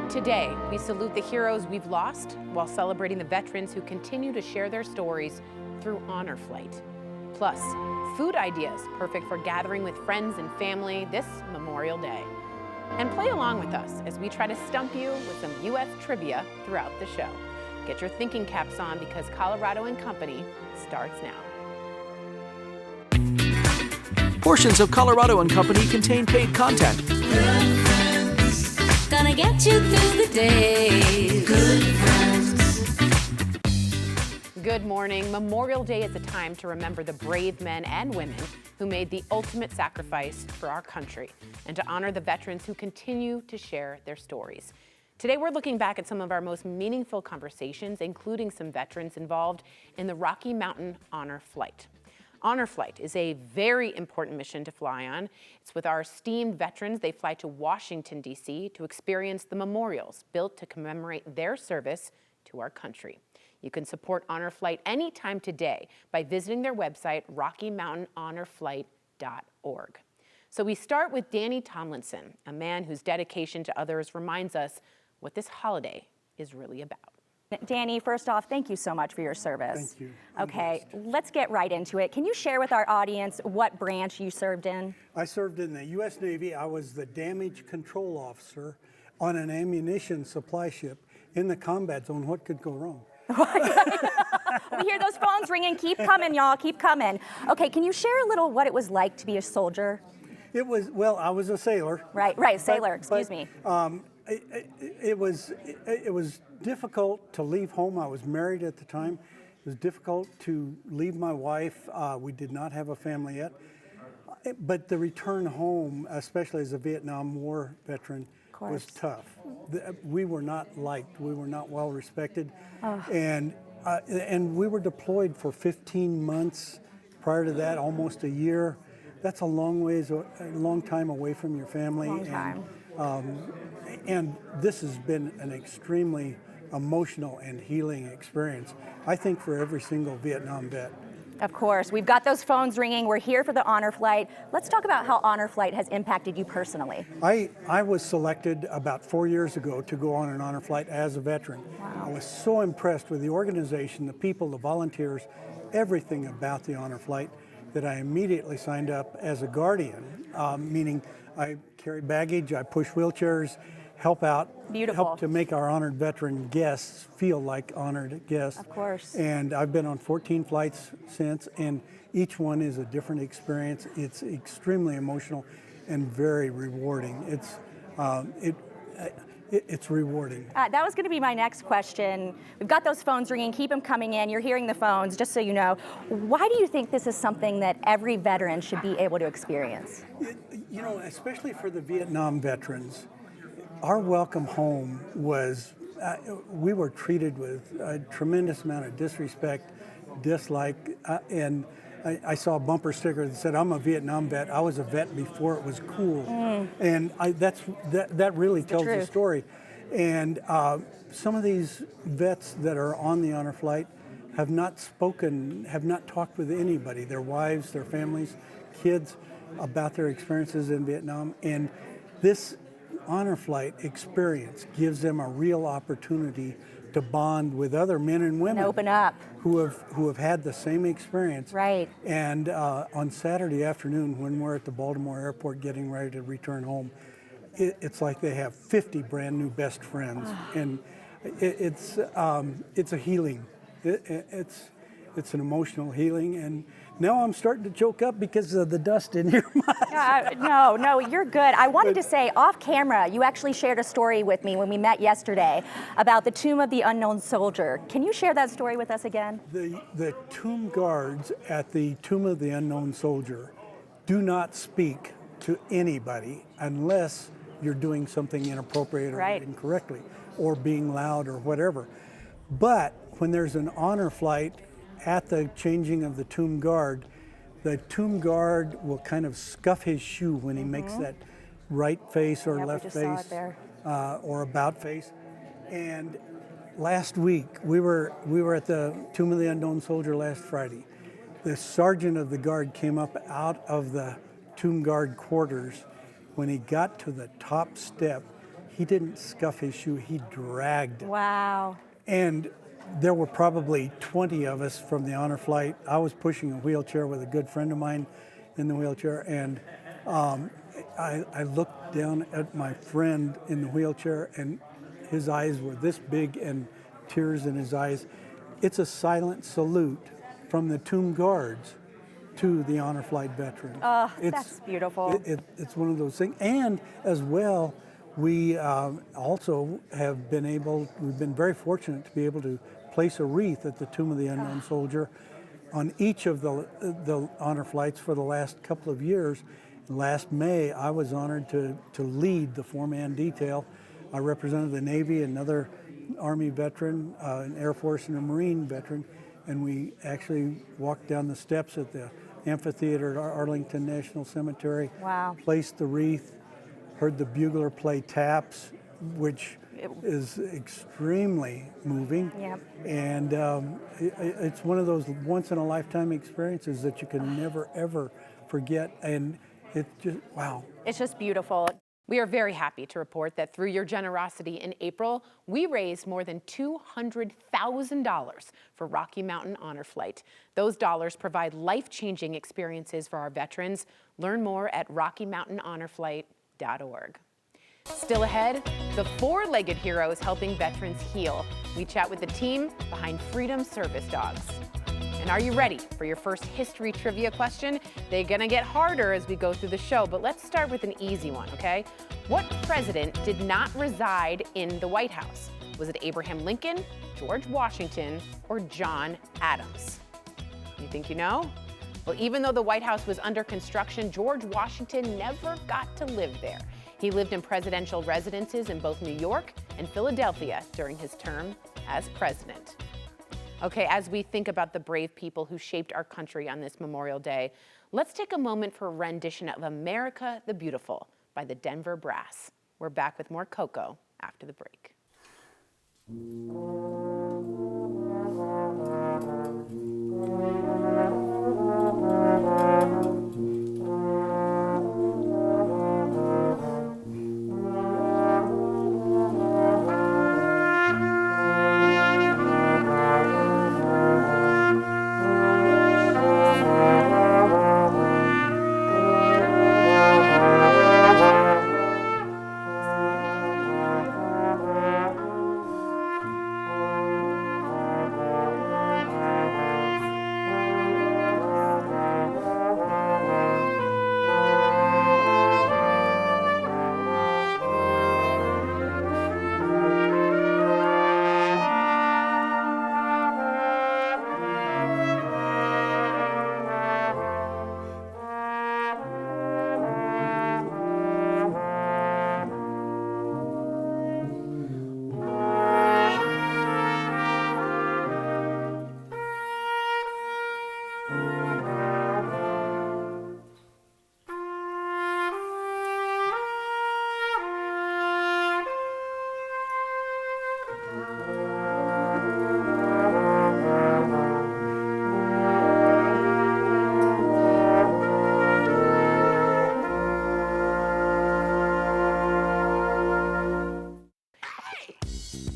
Today, we salute the heroes we've lost while celebrating the veterans who continue to share their stories through Honor Flight. Plus, food ideas perfect for gathering with friends and family this Memorial Day. And play along with us as we try to stump you with some U.S. trivia throughout the show. Get your thinking caps on because Colorado and Company starts now. Portions of Colorado and Company contain paid content. Good friends, gonna get you through the day. Good friends. Good morning. Memorial Day is a time to remember the brave men and women who made the ultimate sacrifice for our country and to honor the veterans who continue to share their stories. Today, we're looking back at some of our most meaningful conversations, including some veterans involved in the Rocky Mountain Honor Flight. Honor Flight is a very important mission to fly on. It's with our esteemed veterans. They fly to Washington, D.C. to experience the memorials built to commemorate their service to our country. You can support Honor Flight anytime today by visiting their website, RockyMountainHonorFlight.org. So we start with Danny Tomlinson, a man whose dedication to others reminds us what this holiday is really about. Danny, first off, thank you so much for your service. Thank you. Okay, let's get right into it. Can you share with our audience what branch you served in? I served in the U.S. Navy. I was the damage control officer on an ammunition supply ship in the combat zone. What could go wrong? We hear those phones ringing. Keep coming, y'all. Keep coming. Okay, can you share a little what it was like to be a soldier? It was, well, I was a sailor. Right, sailor, excuse me. It was difficult to leave home. I was married at the time. It was difficult to leave my wife. We did not have a family yet. But the return home, especially as a Vietnam War veteran, was tough. We were not liked. We were not well respected. And we were deployed for 15 months. Prior to that, almost a year. That's a long time away from your family. Long time. And this has been an extremely emotional and healing experience, I think, for every single Vietnam vet. Of course. We've got those phones ringing. We're here for the Honor Flight. Let's talk about how Honor Flight has impacted you personally. I was selected about 4 years ago to go on an Honor Flight as a veteran. Wow. I was so impressed with the organization, the people, the volunteers, everything about the Honor Flight that I immediately signed up as a guardian, meaning I carry baggage, I push wheelchairs, help out, Beautiful. help to make our honored veteran guests feel like honored guests. Of course. And I've been on 14 flights since, and each one is a different experience. It's extremely emotional and very rewarding. It's rewarding. That was going to be my next question. We've got those phones ringing. Keep them coming in. You're hearing the phones, just so you know. Why do you think this is something that every veteran should be able to experience? You know, especially for the Vietnam veterans, our welcome home was, we were treated with a tremendous amount of disrespect, dislike, and I saw a bumper sticker that said, "I'm a Vietnam vet. I was a vet before it was cool." And that really tells the story. And some of these vets that are on the Honor Flight have not spoken, have not talked with anybody, their wives, their families, kids, about their experiences in Vietnam. And this Honor Flight experience gives them a real opportunity to bond with other men and women and open up who have had the same experience. Right. And on Saturday afternoon, when we're at the Baltimore airport getting ready to return home, it's like they have 50 brand new best friends, and it's a healing. It's an emotional healing, and now I'm starting to choke up because of the dust in your mouth. No, you're good. I wanted to say, off camera, you actually shared a story with me when we met yesterday about the Tomb of the Unknown Soldier. Can you share that story with us again? The tomb guards at the Tomb of the Unknown Soldier do not speak to anybody unless you're doing something inappropriate or incorrectly, or being loud or whatever. But when there's an honor flight at the changing of the tomb guard will kind of scuff his shoe when he makes that right face or left face or about face. And last week, we were at the Tomb of the Unknown Soldier last Friday. The sergeant of the guard came up out of the tomb guard quarters. When he got to the top step, he didn't scuff his shoe, he dragged it. Wow. And there were probably 20 of us from the honor flight. I was pushing a wheelchair with a good friend of mine in the wheelchair, and I looked down at my friend in the wheelchair, and his eyes were this big and tears in his eyes. It's a silent salute from the tomb guards to the honor flight veterans. That's beautiful. It's one of those things. And as well, we also have we've been very fortunate to be able to place a wreath at the Tomb of the Unknown Soldier on each of the honor flights for the last couple of years. Last May, I was honored to lead the 4-man detail. I represented the Navy, another Army veteran, an Air Force and a Marine veteran, and we actually walked down the steps at the amphitheater at Arlington National Cemetery, Wow. placed the wreath, heard the bugler play taps, which is extremely moving. Yep. And it's one of those once-in-a-lifetime experiences that you can never, ever forget. And it's just, wow. It's just beautiful. We are very happy to report that through your generosity in April, we raised more than $200,000 for Rocky Mountain Honor Flight. Those dollars provide life-changing experiences for our veterans. Learn more at RockyMountainHonorFlight.org. Still ahead, the four-legged heroes helping veterans heal. We chat with the team behind Freedom Service Dogs. And are you ready for your first history trivia question? They're gonna get harder as we go through the show, but let's start with an easy one, okay? What president did not reside in the White House? Was it Abraham Lincoln, George Washington, or John Adams? You think you know? Well, even though the White House was under construction, George Washington never got to live there. He lived in presidential residences in both New York and Philadelphia during his term as president. Okay, as we think about the brave people who shaped our country on this Memorial Day, let's take a moment for a rendition of America the Beautiful by the Denver Brass. We're back with more Coco after the break.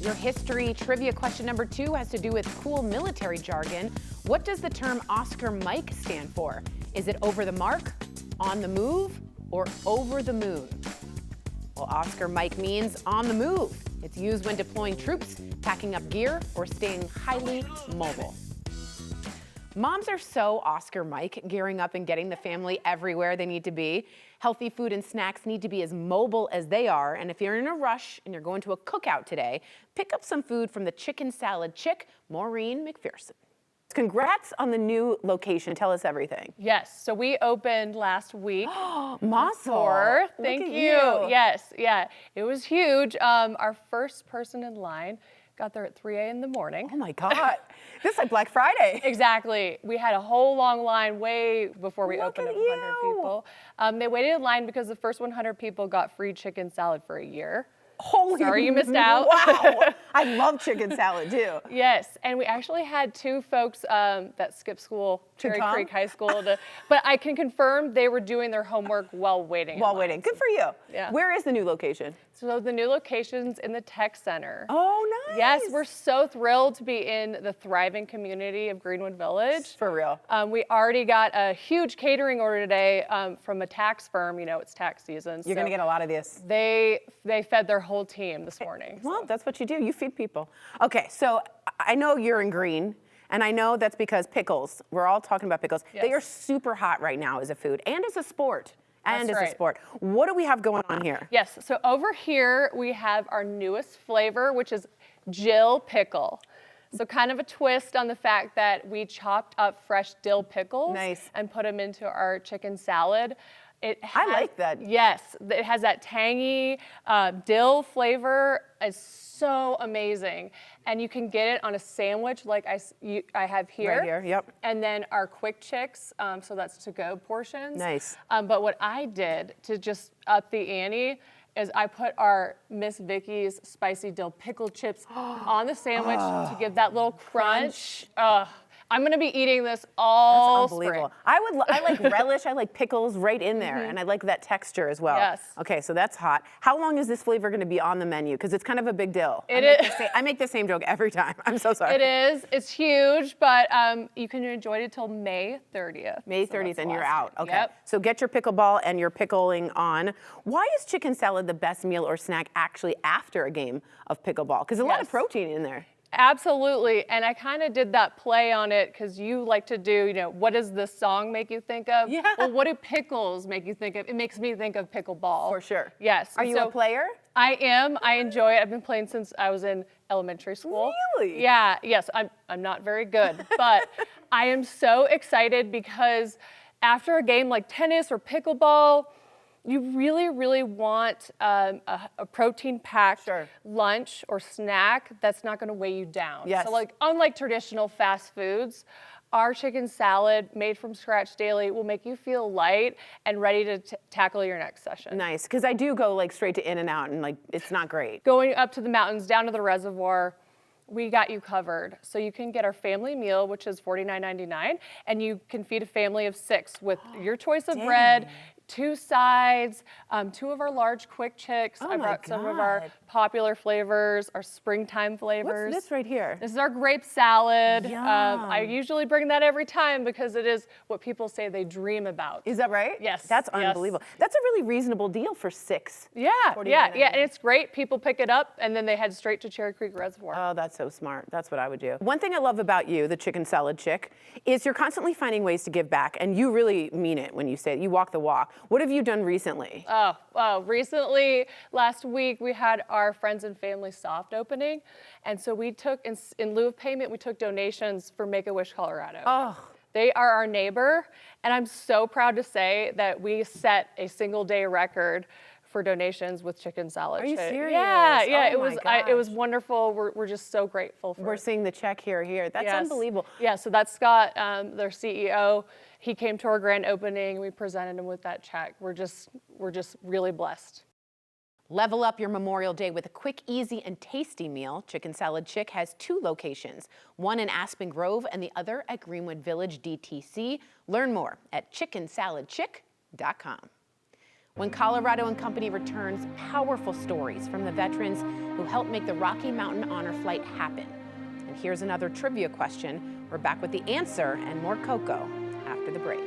Your history trivia question number 2 has to do with cool military jargon. What does the term Oscar Mike stand for? Is it over the mark, on the move, or over the moon? Well, Oscar Mike means on the move. It's used when deploying troops, packing up gear, or staying highly mobile. Moms are so Oscar Mike, gearing up and getting the family everywhere they need to be. Healthy food and snacks need to be as mobile as they are, and if you're in a rush and you're going to a cookout today, pick up some food from the Chicken Salad Chick, Maureen McPherson. Congrats on the new location. Tell us everything. Yes, so we opened last week. Mazel. Thank Look at you. Yes, yeah, it was huge. Our first person in line got there at 3 a.m. in the morning. Oh my God, this is like Black Friday. Exactly. We had a whole long line way before we opened up 100 people. They waited in line because the first 100 people got free chicken salad for a year. Holy Sorry you missed out. Wow. I love chicken salad too. Yes, and we actually had 2 folks that skipped school, Cherry come? Creek High School, but I can confirm they were doing their homework while waiting. While waiting. Good for you. Yeah. Where is the new location? So the new location's in the Tech Center. Oh, nice. Yes, we're so thrilled to be in the thriving community of Greenwood Village. For real. We already got a huge catering order today from a tax firm. You know, it's tax season. You're going to get a lot of this. They fed their whole team this morning. Well, that's what you do. You feed people. Okay, so I know you're in green, and I know that's because pickles, we're all talking about pickles. Yes. They are super hot right now as a food and as a sport. And That's as a right. sport. What do we have going on here? Yes, so over here we have our newest flavor, which is Jill Pickle. So kind of a twist on the fact that we chopped up fresh dill pickles Nice. and put them into our chicken salad. I like that. Yes, it has that tangy dill flavor. It's so amazing. And you can get it on a sandwich like I have here. Right here, yep. And then our quick chicks, so that's to-go portions. Nice. But what I did to just up the ante is I put our Miss Vicky's spicy dill pickle chips on the sandwich to give that little crunch. I'm gonna be eating this all That's unbelievable. spring. I like relish, I like pickles right in there, and I like that texture as well. Yes. Okay, so that's hot. How long is this flavor gonna be on the menu? Because it's kind of a big deal. It is. I make the same joke every time. I'm so sorry. It is. It's huge, but you can enjoy it till May 30th. May So 30th that's and the you're last out. day. Okay. Yep. So get your pickleball and your pickling on. Why is chicken salad the best meal or snack actually after a game of pickleball? Because a lot of Yes. protein in there. Absolutely, and I kind of did that play on it because you like to do, you know, what does this song make you think of? Yeah. Well, what do pickles make you think of? It makes me think of pickleball. For sure. Yes. Are you a player? I am. I enjoy it. I've been playing since I was in elementary school. Really? Yeah. Yes. I'm not very good, but I am so excited because after a game like tennis or pickleball, you really, really want a protein-packed Sure. lunch or snack that's not going to weigh you down. Yes. So, like, unlike traditional fast foods, our chicken salad made from scratch daily will make you feel light and ready to tackle your next session. Nice, because I do go like straight to In-N-Out and like it's not great. Going up to the mountains, down to the reservoir, we got you covered. So you can get our family meal, which is $49.99, and you can feed a family of 6 with your choice of bread, 2 sides, 2 of our large quick chicks. Oh I my brought some of our God. popular flavors, our springtime flavors. What's this right here? This is our grape salad. Yum. I usually bring that every time because it is what people say they dream about. Is that right? Yes, That's yes. unbelievable. That's a really reasonable deal for 6. Yeah, $49.99. and it's great. People pick it up and then they head straight to Cherry Creek Reservoir. Oh, that's so smart. That's what I would do. One thing I love about you, the chicken salad chick, is you're constantly finding ways to give back, and you really mean it when you say it. You walk the walk. What have you done recently? Recently, last week, we had our Friends and Family soft opening. And so we took, in lieu of payment, we took donations for Make-A-Wish Colorado. Oh. They are our neighbor. And I'm so proud to say that we set a single day record for donations with chicken salad. Are you chick. serious? Yeah, Oh it my was gosh. wonderful. We're just so grateful for We're it. seeing the check here. That's Yes. unbelievable. Yeah, so that's Scott, their CEO. He came to our grand opening. We presented him with that check. We're just really blessed. Level up your Memorial Day with a quick, easy, and tasty meal. Chicken Salad Chick has 2 locations, one in Aspen Grove and the other at Greenwood Village DTC. Learn more at chickensaladchick.com. When Colorado and Company returns, powerful stories from the veterans who helped make the Rocky Mountain Honor Flight happen. And here's another trivia question. We're back with the answer and more Coco after the break.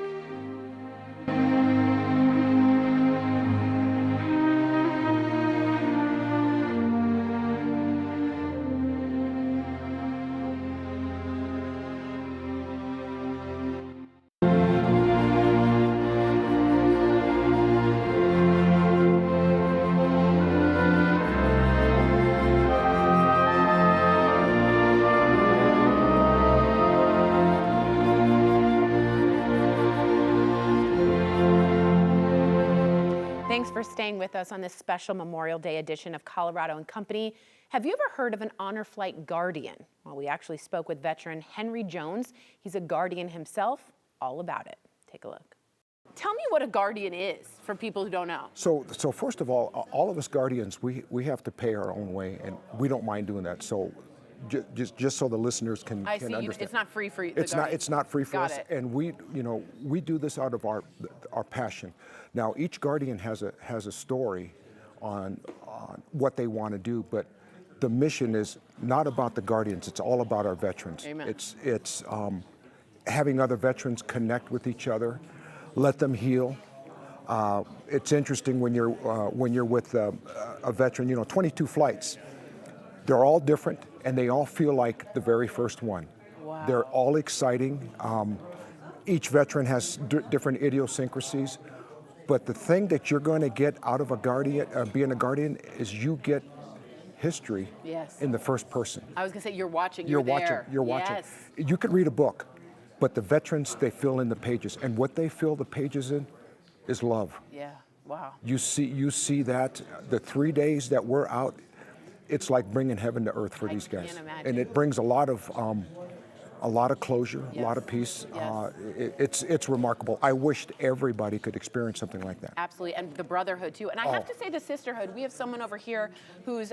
Thanks for staying with us on this special Memorial Day edition of Colorado and Company. Have you ever heard of an honor flight guardian? Well, we actually spoke with veteran Henry Jones. He's a guardian himself, all about it. Take a look. Tell me what a guardian is for people who don't know. So first of all of us guardians, we have to pay our own way, and we don't mind doing that. So just so the listeners can I see. understand. It's not free for you. It's not free for Got us, it. and we do this out of our passion. Now each guardian has a story on what they want to do, but the mission is not about the guardians. It's all about our veterans. Amen. It's having other veterans connect with each other, let them heal. It's interesting when you're with a veteran. 22 flights. They're all different, and they all feel like the very first one. Wow. They're all exciting. Each veteran has different idiosyncrasies, but the thing that you're going to get out of a guardian, being a guardian, is you get history Yes. in the first person. I was gonna say you're watching. You're watching. There. You're watching. Yes. You could read a book, but the veterans, they fill in the pages, and what they fill the pages in is love. Yeah. Wow. You see that the 3 days that we're out, it's like bringing heaven to earth for these guys, can't imagine. and it brings a lot of closure, a lot Yes. of peace. Yes. It's remarkable. I wished everybody could experience something like that. Absolutely, and the brotherhood too. And I have to say the sisterhood. We have someone over here whose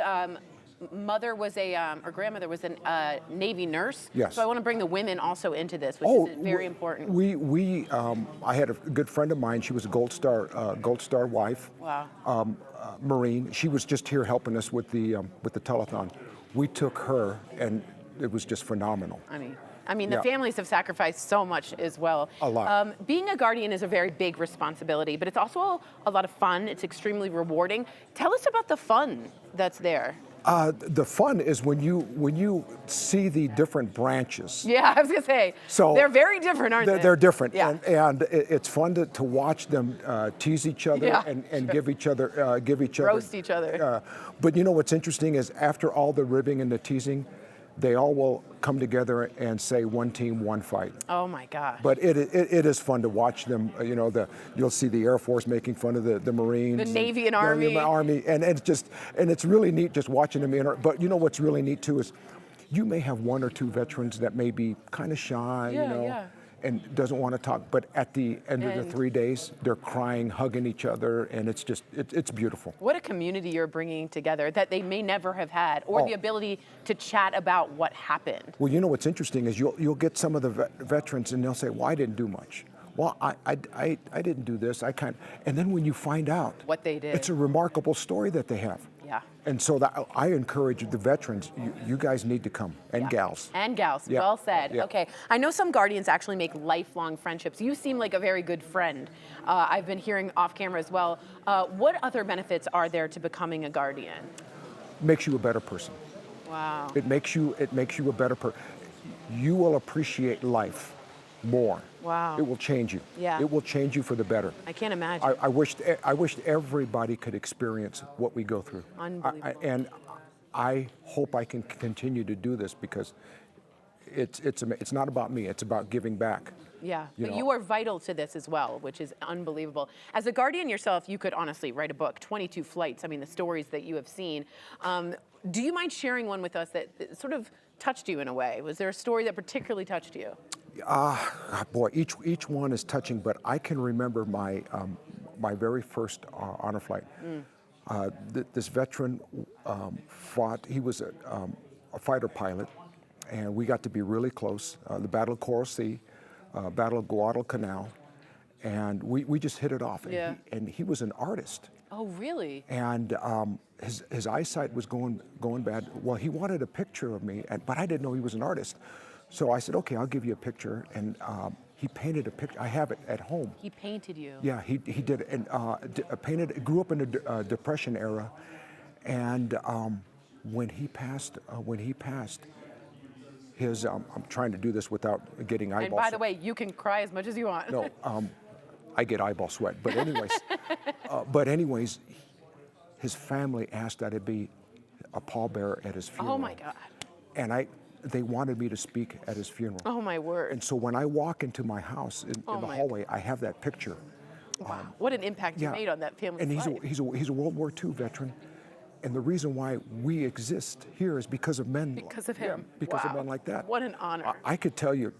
mother was or grandmother was a Navy nurse. Yes. So I want to bring the women also into this, which is very important. I had a good friend of mine. She was a Gold Star wife. Wow. Marine. She was just here helping us with the telethon. We took her, and it was just phenomenal. I mean, the Yeah. families have sacrificed so much as well. A lot. Being a guardian is a very big responsibility, but it's also a lot of fun. It's extremely rewarding. Tell us about the fun that's there. The fun is when you see the different branches. Yeah, I was gonna say. So they're very different, aren't they? They're different, Yeah. and it's fun to watch them tease each other Yeah, and give each other Roast each other. But what's interesting is after all the ribbing and the teasing, they all will come together and say one team, one fight. Oh my gosh. But it is fun to watch them. You'll see the Air Force making fun of the Marines, The Navy and the Army. and it's really neat just watching them. But what's really neat too is you may have one or two veterans that may be kind of shy, Yeah. and doesn't want to talk. But at the end of the 3 days, they're crying, hugging each other, and it's beautiful. What a community you're bringing together that they may never have had, or the ability to chat about what happened. Well, what's interesting is you'll get some of the veterans, and they'll say, "Well, I didn't do much. Well, I didn't do this. And then when you find out What they did. it's a remarkable story that they have. Yeah. And so I encourage the veterans. You guys need to come, and gals. And gals, Yeah. well said. Yeah. Okay, I know some guardians actually make lifelong friendships. You seem like a very good friend. I've been hearing off camera as well. What other benefits are there to becoming a guardian? Makes you a better person. Wow. It makes you a better person. You will appreciate life more. Wow. It will change you. Yeah. It will change you for the better. I can't imagine. I wished everybody could experience what we go through. Unbelievable. And I hope I can continue to do this because it's not about me. It's about giving back. Yeah, You but know. you are vital to this as well, which is unbelievable. As a guardian yourself, you could honestly write a book, 22 flights. I mean, the stories that you have seen. Do you mind sharing one with us that sort of touched you in a way? Was there a story that particularly touched you? Boy, each one is touching, but I can remember my very first honor flight. This veteran fought. He was a fighter pilot, and we got to be really close. The Battle of Coral Sea, Battle of Guadalcanal, and we just hit it off. Yeah. And he was an artist. Oh, really? And his eyesight was going bad. Well, he wanted a picture of me, but I didn't know he was an artist. So I said, okay, I'll give you a picture. And he painted a picture. I have it at home. He painted you. Yeah, he did. And painted. Grew up in the Depression era, and when he passed, his. I'm trying to do this without getting eyeball. And by sweat. the way, you can cry as much as you want. No, I get eyeball sweat. But anyways, his family asked that it be a pallbearer at his funeral. Oh my God. And they wanted me to speak at his funeral. Oh my word. And so when I walk into my house in the hallway, I have that picture. Wow. What an impact you made on that family's And life. he's a World War II veteran. And the reason why we exist here is because of men. Because of him. Because of Wow. men like that. What an honor. I could tell you,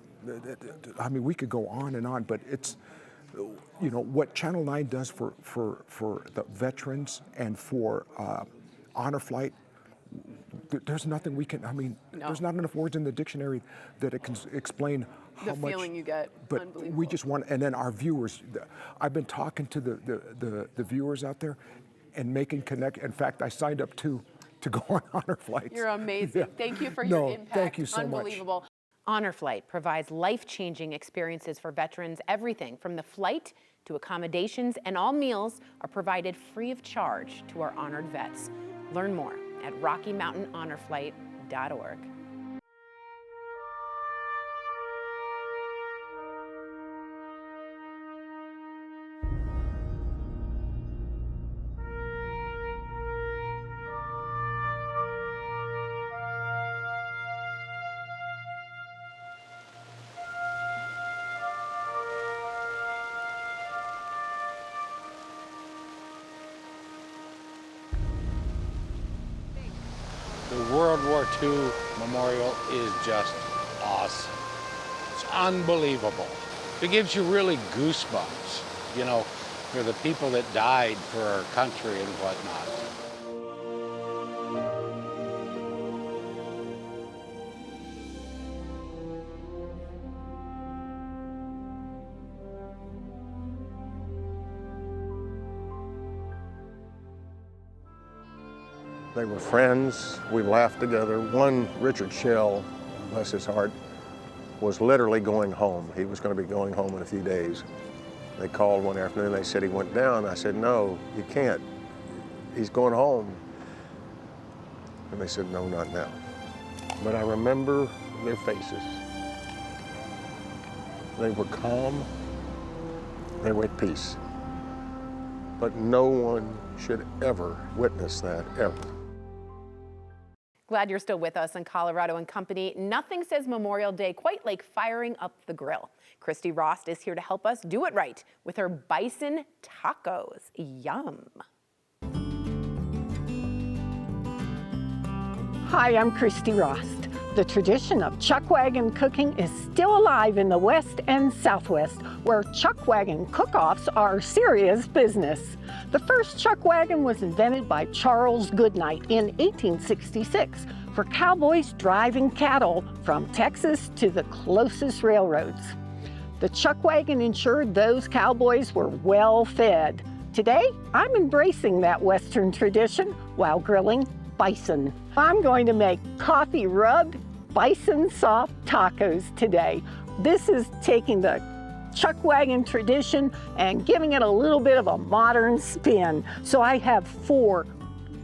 I mean, we could go on and on, but you know, what Channel 9 does for the veterans and for Honor Flight, there's nothing we can, I mean, there's not enough words in the dictionary that it can explain how much. The feeling you get, but unbelievable. we just want, and then our viewers, I've been talking to the viewers out there and making connect. In fact, I signed up to go on Honor Flights. You're amazing. Yeah. Thank you for your impact. Thank you so much. Unbelievable. Honor Flight provides life-changing experiences for veterans. Everything from the flight to accommodations, and all meals are provided free of charge to our honored vets. Learn more at RockyMountainHonorFlight.org. The World War II Memorial is just awesome. It's unbelievable. It gives you really goosebumps, you know, for the people that died for our country and whatnot. They were friends. We laughed together. One, Richard Shell, bless his heart, was literally going home. He was going to be going home in a few days. They called one afternoon. They said he went down. I said, no, you can't. He's going home. And they said, no, not now. But I remember their faces. They were calm. They were at peace. But no one should ever witness that, ever. Glad you're still with us on Colorado and Company. Nothing says Memorial Day quite like firing up the grill. Christy Rost is here to help us do it right with her bison tacos. Yum. Hi, I'm Christy Rost. The tradition of chuck wagon cooking is still alive in the West and Southwest, where chuck wagon cook-offs are serious business. The first chuck wagon was invented by Charles Goodnight in 1866 for cowboys driving cattle from Texas to the closest railroads. The chuck wagon ensured those cowboys were well fed. Today, I'm embracing that Western tradition while grilling bison. I'm going to make coffee rubbed bison soft tacos today. This is taking the chuck wagon tradition and giving it a little bit of a modern spin. So I have 4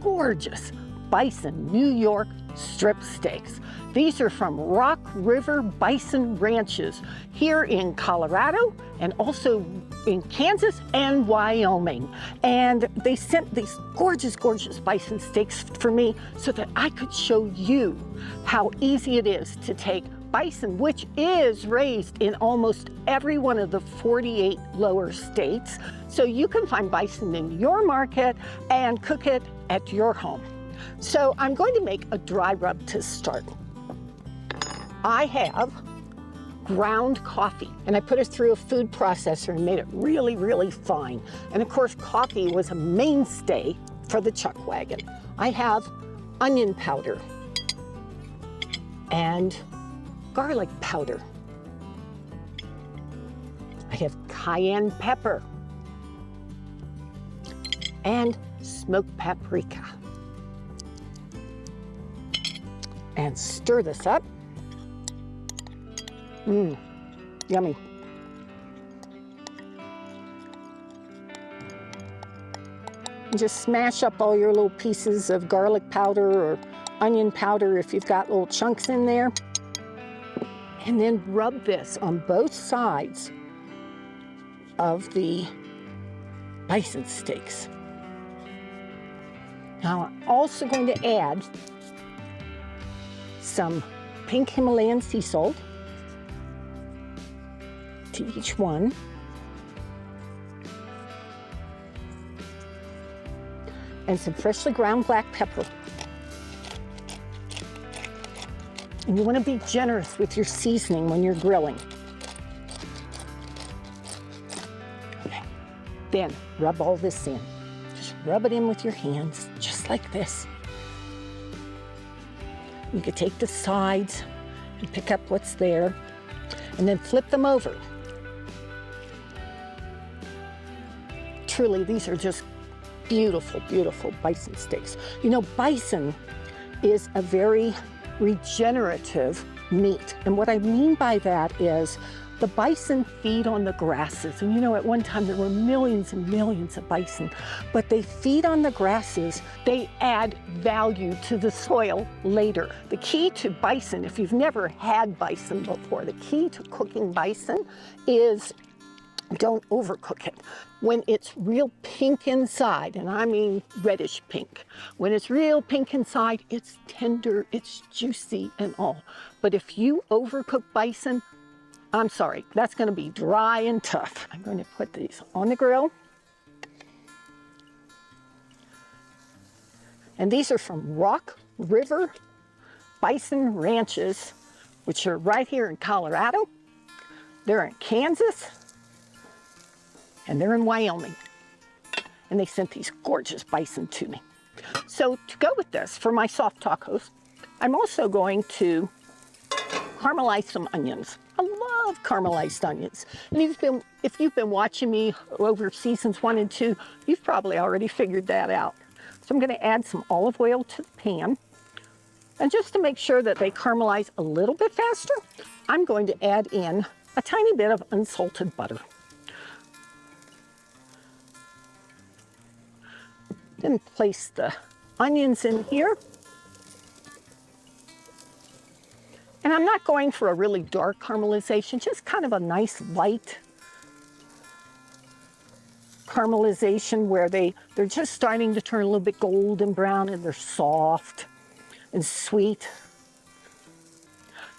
gorgeous bison New York strip steaks. These are from Rock River Bison Ranches here in Colorado and also in Kansas and Wyoming. And they sent these gorgeous, gorgeous bison steaks for me so that I could show you how easy it is to take bison, which is raised in almost every one of the 48 lower states. So you can find bison in your market and cook it at your home. So I'm going to make a dry rub to start. I have ground coffee, and I put it through a food processor and made it really, really fine. And of course, coffee was a mainstay for the chuck wagon. I have onion powder and garlic powder. I have cayenne pepper and smoked paprika. And stir this up. Yummy. And just smash up all your little pieces of garlic powder or onion powder if you've got little chunks in there. And then rub this on both sides of the bison steaks. Now I'm also going to add some pink Himalayan sea salt to each one. And some freshly ground black pepper. And you want to be generous with your seasoning when you're grilling. Then rub all this in. Just rub it in with your hands, just like this. You could take the sides and pick up what's there, and then flip them over. Truly, these are just beautiful, beautiful bison steaks. You know, bison is a very regenerative meat. And what I mean by that is the bison feed on the grasses. And you know, at one time there were millions and millions of bison, but they feed on the grasses. They add value to the soil later. The key to bison, if you've never had bison before, the key to cooking bison is don't overcook it. When it's real pink inside, and I mean reddish pink, when it's real pink inside, it's tender, it's juicy and all. But if you overcook bison, I'm sorry, that's gonna be dry and tough. I'm going to put these on the grill. And these are from Rock River Bison Ranches, which are right here in Colorado. They're in Kansas, and they're in Wyoming. And they sent these gorgeous bison to me. So to go with this, for my soft tacos, I'm also going to caramelize some onions. I love caramelized onions. And if you've been watching me over seasons 1 and 2, you've probably already figured that out. So I'm gonna add some olive oil to the pan. And just to make sure that they caramelize a little bit faster, I'm going to add in a tiny bit of unsalted butter. Then place the onions in here. And I'm not going for a really dark caramelization, just kind of a nice light caramelization where they're just starting to turn a little bit golden brown and they're soft and sweet.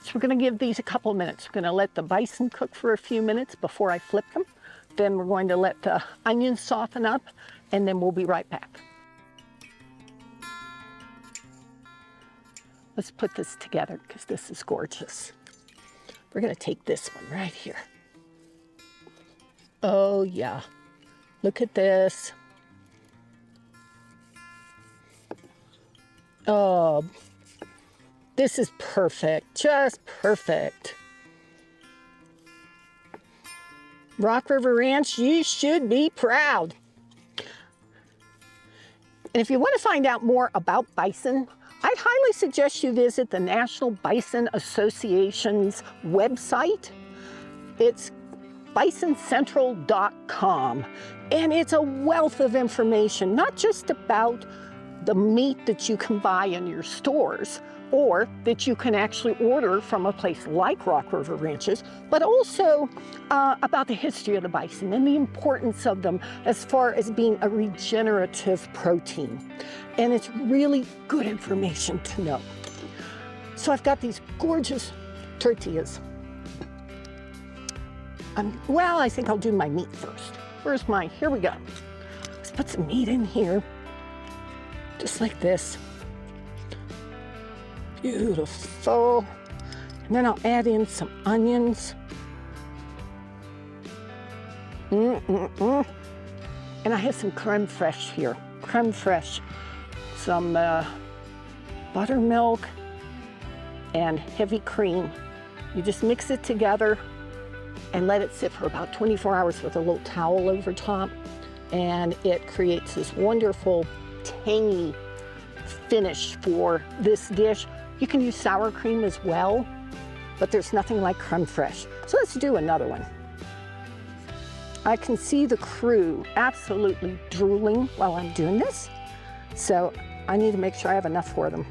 So we're gonna give these a couple of minutes. We're gonna let the bison cook for a few minutes before I flip them. Then we're going to let the onions soften up, and then we'll be right back. Let's put this together because this is gorgeous. We're gonna take this one right here. Oh yeah, look at this. Oh, this is perfect, just perfect. Rock River Ranch, you should be proud. And if you want to find out more about bison, I'd highly suggest you visit the National Bison Association's website. It's bisoncentral.com, and it's a wealth of information, not just about the meat that you can buy in your stores or that you can actually order from a place like Rock River Ranches, but also about the history of the bison and the importance of them as far as being a regenerative protein. And it's really good information to know. So I've got these gorgeous tortillas. Well, I think I'll do my meat first. Where's my, here we go. Let's put some meat in here, just like this. Beautiful. And then I'll add in some onions. And I have some creme fraiche here. Creme fraiche. Some buttermilk and heavy cream. You just mix it together and let it sit for about 24 hours with a little towel over top. And it creates this wonderful, tangy finish for this dish. You can use sour cream as well, but there's nothing like creme fraiche. So let's do another one. I can see the crew absolutely drooling while I'm doing this, so I need to make sure I have enough for them.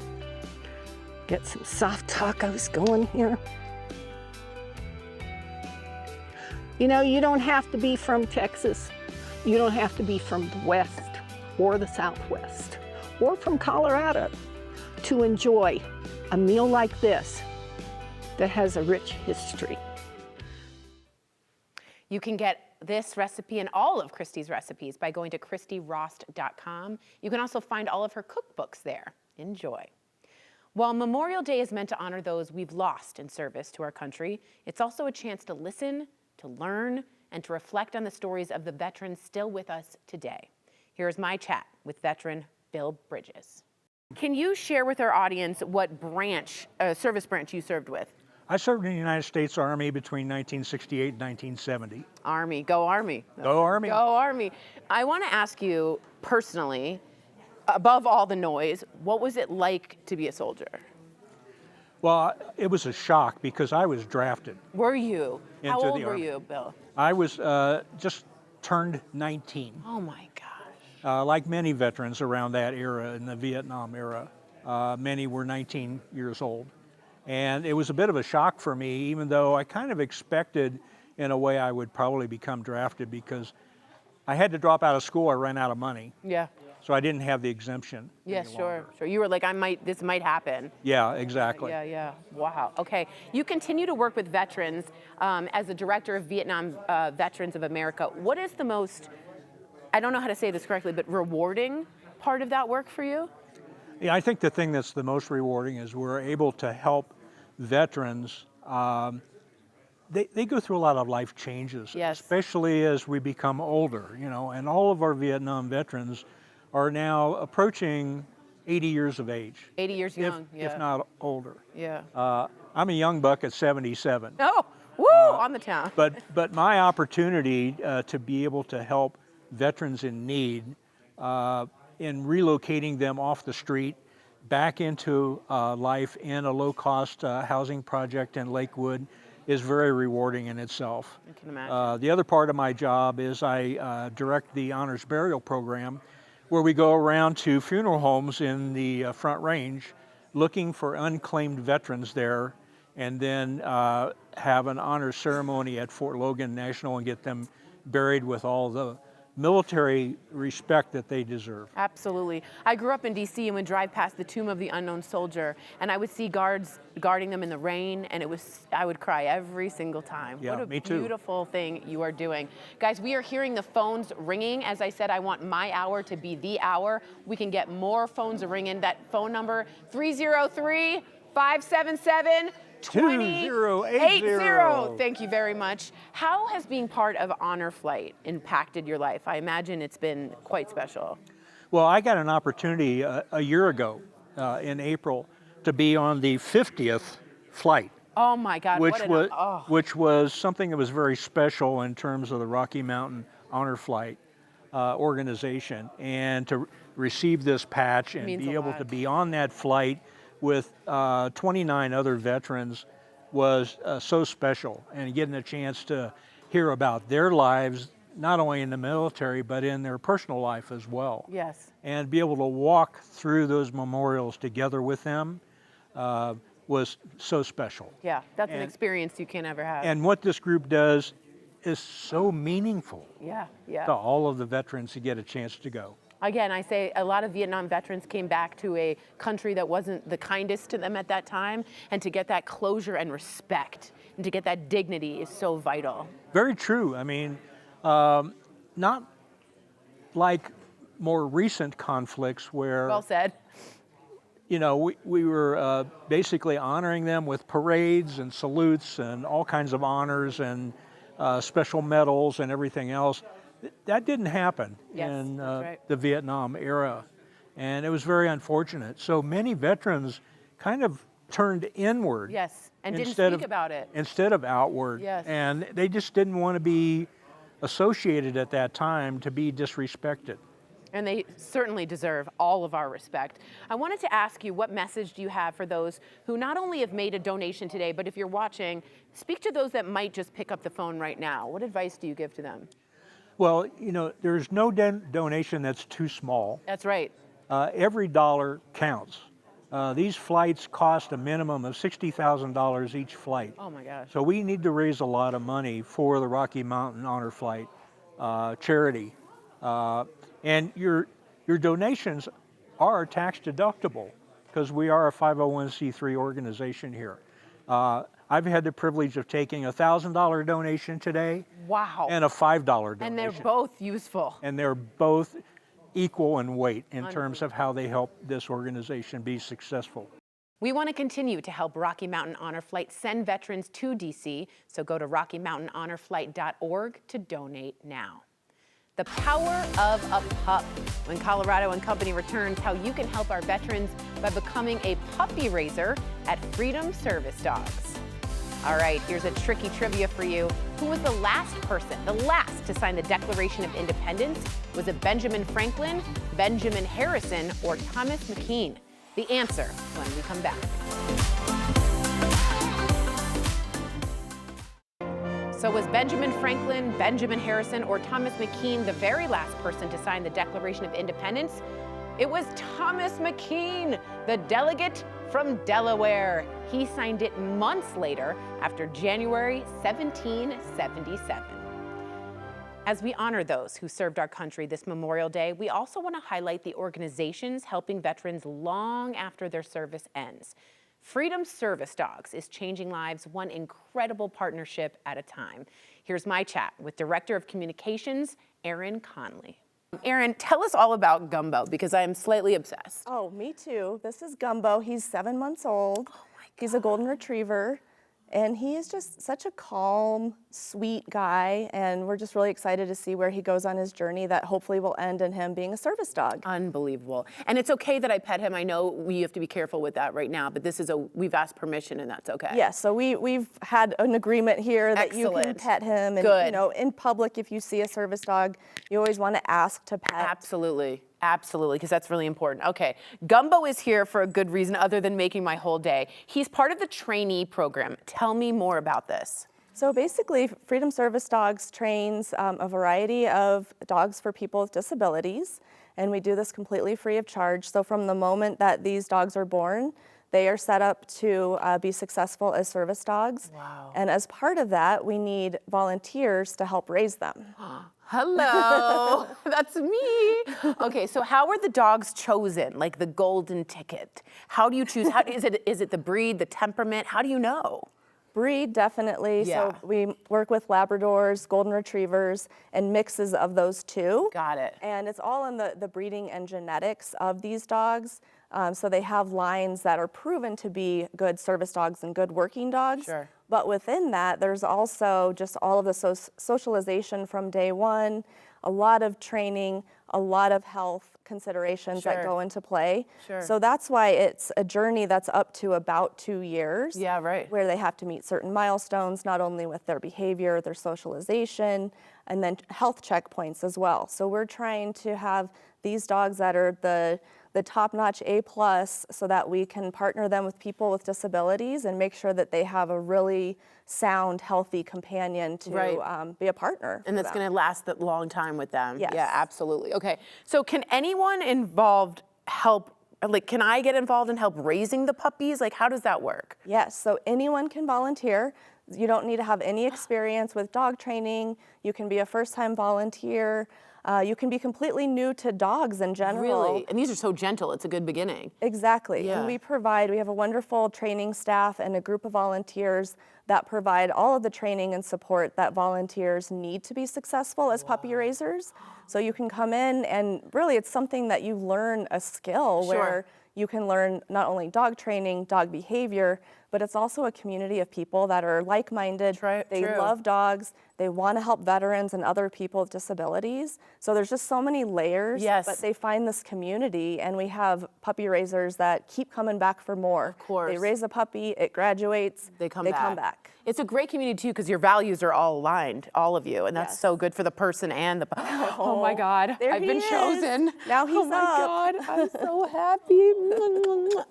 Get some soft tacos going here. You know, you don't have to be from Texas. You don't have to be from the West or the Southwest or from Colorado to enjoy a meal like this that has a rich history. You can get this recipe and all of Christy's recipes by going to christyrost.com. You can also find all of her cookbooks there. Enjoy. While Memorial Day is meant to honor those we've lost in service to our country, it's also a chance to listen, to learn, and to reflect on the stories of the veterans still with us today. Here's my chat with veteran Bill Bridges. Can you share with our audience what service branch you served with? I served in the United States Army between 1968 and 1970. Army, go Army. Go Army. Go Army. I want to ask you personally, above all the noise, what was it like to be a soldier? Well, it was a shock because I was drafted. Were you? How Into the old were Army. you, Bill? I was just turned 19. Oh my gosh. Like many veterans around that era, in the Vietnam era, many were 19 years old. And it was a bit of a shock for me, even though I kind of expected in a way I would probably become drafted because I had to drop out of school. I ran out of money. Yeah. So I didn't have the exemption. Yeah, sure. You were like, this might happen. Yeah, exactly. Yeah. Wow. Okay. You continue to work with veterans as the director of Vietnam Veterans of America. What is the most, I don't know how to say this correctly, but rewarding part of that work for you? Yeah, I think the thing that's the most rewarding is we're able to help veterans. They go through a lot of life changes, especially as we become older, and all of our Vietnam veterans are now approaching 80 years of age. 80 years young, if not older. Yeah. I'm a young buck at 77. Oh, woo, on the town. But my opportunity to be able to help veterans in need in relocating them off the street back into life in a low-cost housing project in Lakewood is very rewarding in itself. I can imagine. The other part of my job is I direct the Honors Burial Program, where we go around to funeral homes in the Front Range looking for unclaimed veterans there, and then have an honor ceremony at Fort Logan National and get them buried with all the military respect that they deserve. Absolutely. I grew up in DC and would drive past the Tomb of the Unknown Soldier, and I would see guards guarding them in the rain, and I would cry every single time. Yeah, what a me too. beautiful thing you are doing. Guys, we are hearing the phones ringing. As I said, I want my hour to be the hour. We can get more phones ringing. That phone number, 303-577 2080. Thank you very much. How has being part of Honor Flight impacted your life? I imagine it's been quite special. Well, I got an opportunity a year ago in April to be on the 50th flight. Oh my God! Which was something that was very special in terms of the Rocky Mountain Honor Flight organization, and to receive this patch and be able to be on that flight with 29 other veterans was so special, and getting a chance to hear about their lives, not only in the military, but in their personal life as well. Yes. And be able to walk through those memorials together with them was so special. Yeah, that's an experience you can't ever have. And what this group does is so meaningful to all of the veterans who get a chance to go. Again, I say a lot of Vietnam veterans came back to a country that wasn't the kindest to them at that time, and to get that closure and respect and to get that dignity is so vital. Very true. I mean, not like more recent conflicts where... Well said. We were basically honoring them with parades and salutes and all kinds of honors and special medals and everything else. That didn't happen in the Vietnam era, and it was very unfortunate. So many veterans kind of turned inward. Yes, and didn't speak about it. Instead of outward. Yes. And they just didn't want to be associated at that time to be disrespected. And they certainly deserve all of our respect. I wanted to ask you, what message do you have for those who not only have made a donation today, but if you're watching, speak to those that might just pick up the phone right now. What advice do you give to them? Well, there's no donation that's too small. That's right. Every dollar counts. These flights cost a minimum of $60,000 each flight. Oh my gosh. So we need to raise a lot of money for the Rocky Mountain Honor Flight charity. And your donations are tax deductible because we are a 501c3 organization here. I've had the privilege of taking a $1,000 donation today. Wow. And a $5 donation. And they're both useful. And they're both equal in weight in terms of how they help this organization be successful. We want to continue to help Rocky Mountain Honor Flight send veterans to DC, so go to RockyMountainHonorFlight.org to donate now. The power of a pup. When Colorado and Company returns, how you can help our veterans by becoming a puppy raiser at Freedom Service Dogs. All right, here's a tricky trivia for you. Who was the last to sign the Declaration of Independence? Was it Benjamin Franklin, Benjamin Harrison, or Thomas McKean? The answer when we come back. So was Benjamin Franklin, Benjamin Harrison, or Thomas McKean the very last person to sign the Declaration of Independence? It was Thomas McKean, the delegate from Delaware. He signed it months later, after January 1777. As we honor those who served our country this Memorial Day, we also want to highlight the organizations helping veterans long after their service ends. Freedom Service Dogs is changing lives one incredible partnership at a time. Here's my chat with Director of Communications, Erin Conley. Erin, tell us all about Gumbo, because I am slightly obsessed. Oh, me too. This is Gumbo. He's 7 months old. Oh my God. He's a golden retriever. And he is just such a calm, sweet guy, and we're just really excited to see where he goes on his journey that hopefully will end in him being a service dog. Unbelievable. And it's okay that I pet him. I know we have to be careful with that right now, but this is we've asked permission and that's okay. Yes, so we've had an agreement here that you can pet him. And Good. You know, in public, if you see a service dog, you always want to ask to pet. Absolutely. Absolutely, because that's really important. Okay, Gumbo is here for a good reason other than making my whole day. He's part of the trainee program. Tell me more about this. So basically, Freedom Service Dogs trains a variety of dogs for people with disabilities, and we do this completely free of charge. So from the moment that these dogs are born, they are set up to be successful as service dogs. Wow. And as part of that, we need volunteers to help raise them. Hello, that's me. Okay, so how are the dogs chosen, like the golden ticket? How do you choose? Is it the breed, the temperament? How do you know? Breed, definitely. Yeah. So we work with Labradors, Golden Retrievers, and mixes of those two. Got it. And it's all in the breeding and genetics of these dogs. So they have lines that are proven to be good service dogs and good working dogs. Sure. But within that, there's also just all of the socialization from day one, a lot of training, a lot of health considerations that go into play. Sure. So that's why it's a journey that's up to about 2 years. Yeah, right. Where they have to meet certain milestones, not only with their behavior, their socialization, and then health checkpoints as well. So we're trying to have these dogs that are the top-notch A+, so that we can partner them with people with disabilities and make sure that they have a really sound, healthy companion to be a partner. And that's going to last a long time with them. Yes. Yeah, absolutely. Okay, so can anyone involved help? Like, can I get involved and help raising the puppies? Like, how does that work? Yes, so anyone can volunteer. You don't need to have any experience with dog training. You can be a first-time volunteer. You can be completely new to dogs in general. Really? And these are so gentle. It's a good beginning. Exactly. Yeah. And we have a wonderful training staff and a group of volunteers that provide all of the training and support that volunteers need to be successful as puppy raisers. So you can come in and really it's something that you learn a skill where you can learn not only dog training, dog behavior, but it's also a community of people that are like-minded. They love dogs. They want to help veterans and other people with disabilities. So there's just so many layers, but they find this community, and we have puppy raisers that keep coming back for more. Of course. They raise a puppy, it graduates, they come back. It's a great community too, because your values are all aligned, all of you, and that's so good for the person and the Oh my God, I've been chosen. Now he's Oh my God, I'm so happy.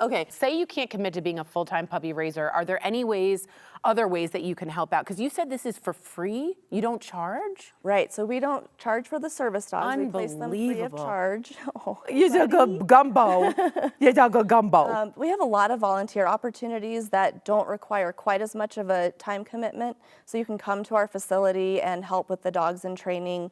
Okay, say you can't commit to being a full-time puppy raiser. Are there any other ways that you can help out? Because you said this is for free. You don't charge? Right, so we don't charge for the service dogs. We place them free of charge. You took a gumbo. You took a gumbo. We have a lot of volunteer opportunities that don't require quite as much of a time commitment. So you can come to our facility and help with the dogs in training,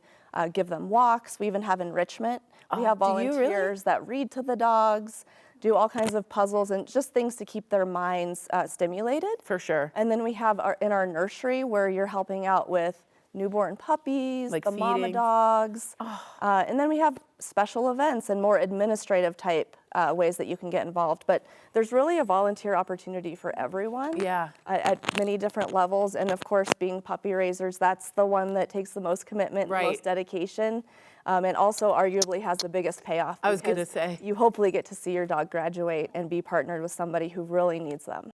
give them walks. We even have enrichment. We have volunteers that read to the dogs, do all kinds of puzzles and just things to keep their minds stimulated. For sure. And then we have in our nursery where you're helping out with newborn puppies, like the mama feeding. dogs. And then we have special events and more administrative type ways that you can get involved. But there's really a volunteer opportunity for everyone at many different levels. And of course, being puppy raisers, that's the one that takes the most commitment, the most dedication, and also arguably has the biggest payoff. I was going to say. You hopefully get to see your dog graduate and be partnered with somebody who really needs them.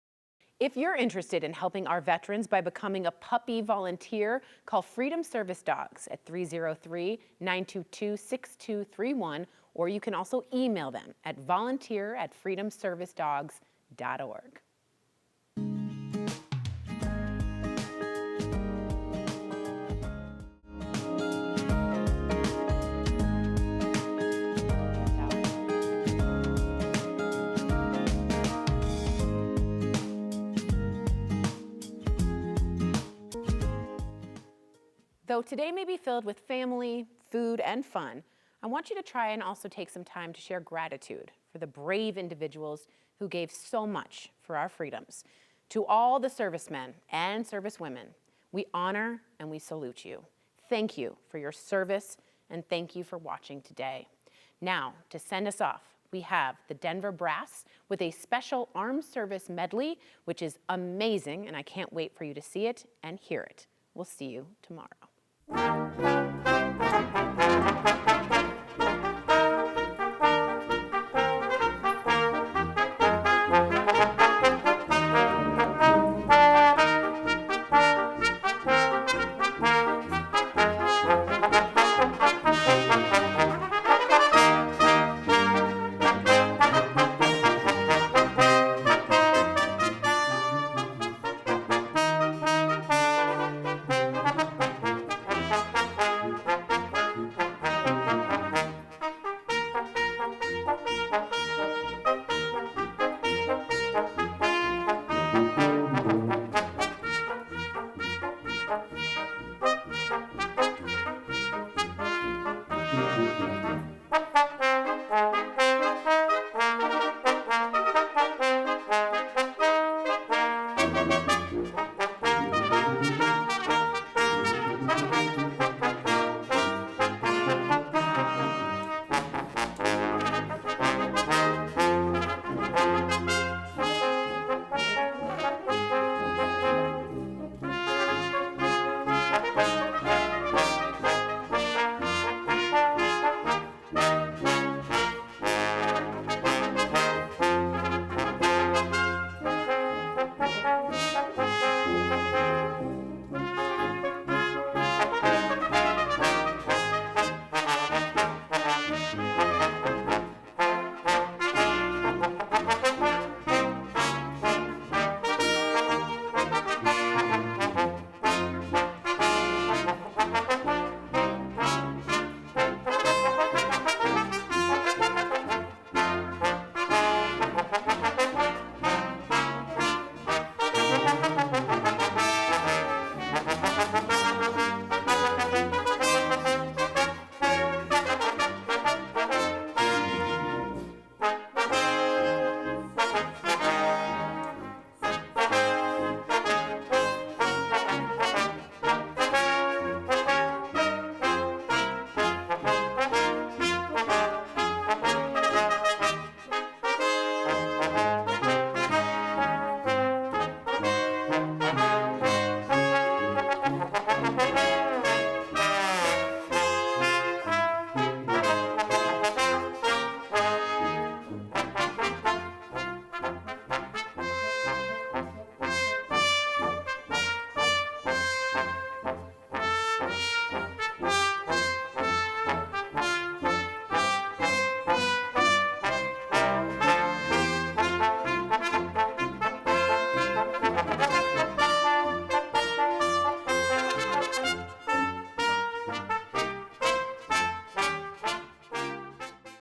If you're interested in helping our veterans by becoming a puppy volunteer, call Freedom Service Dogs at 303-922-6231, or you can also email them at volunteer@freedomservicedogs.org. Though today may be filled with family, food, and fun, I want you to try and also take some time to share gratitude for the brave individuals who gave so much for our freedoms. To all the servicemen and servicewomen, we honor and we salute you. Thank you for your service, and thank you for watching today. Now, to send us off, we have the Denver Brass with a special armed service medley, which is amazing, and I can't wait for you to see it and hear it. We'll see you tomorrow.